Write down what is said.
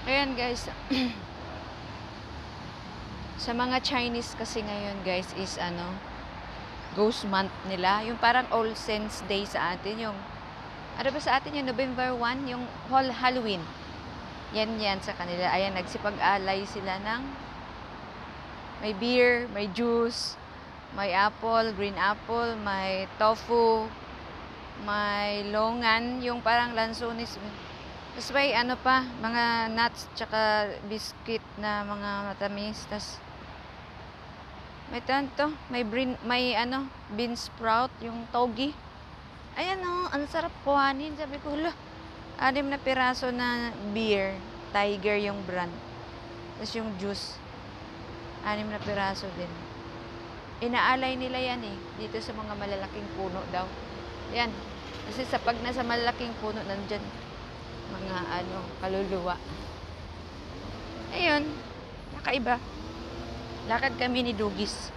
Ayan guys, sa mga Chinese kasi ngayon guys is ghost month nila. Yung parang All Saints Day sa atin. Yung, ano ba sa atin yung November 1? Yung Halloween. Yan sa kanila. Ayan, nagsipag-alay sila ng may beer, may juice, may apple, green apple, may tofu, may longan, yung parang lansones. Tapos may ano pa, mga nuts, tsaka biscuit na mga matamis. Tapos may tanto, may bean sprout, yung togi. Ayan o, ang sarap kuhanin. Sabi ko, hala, 6 na piraso na beer, Tiger yung brand. Tapos yung juice, 6 na piraso din. Inaalay nila yan eh, dito sa mga malalaking puno daw. Yan, kasi sa pag nasa malalaking puno, nandyan mga kaluluwa. Ayun, nakaiba. Lakad kami ni Dugis.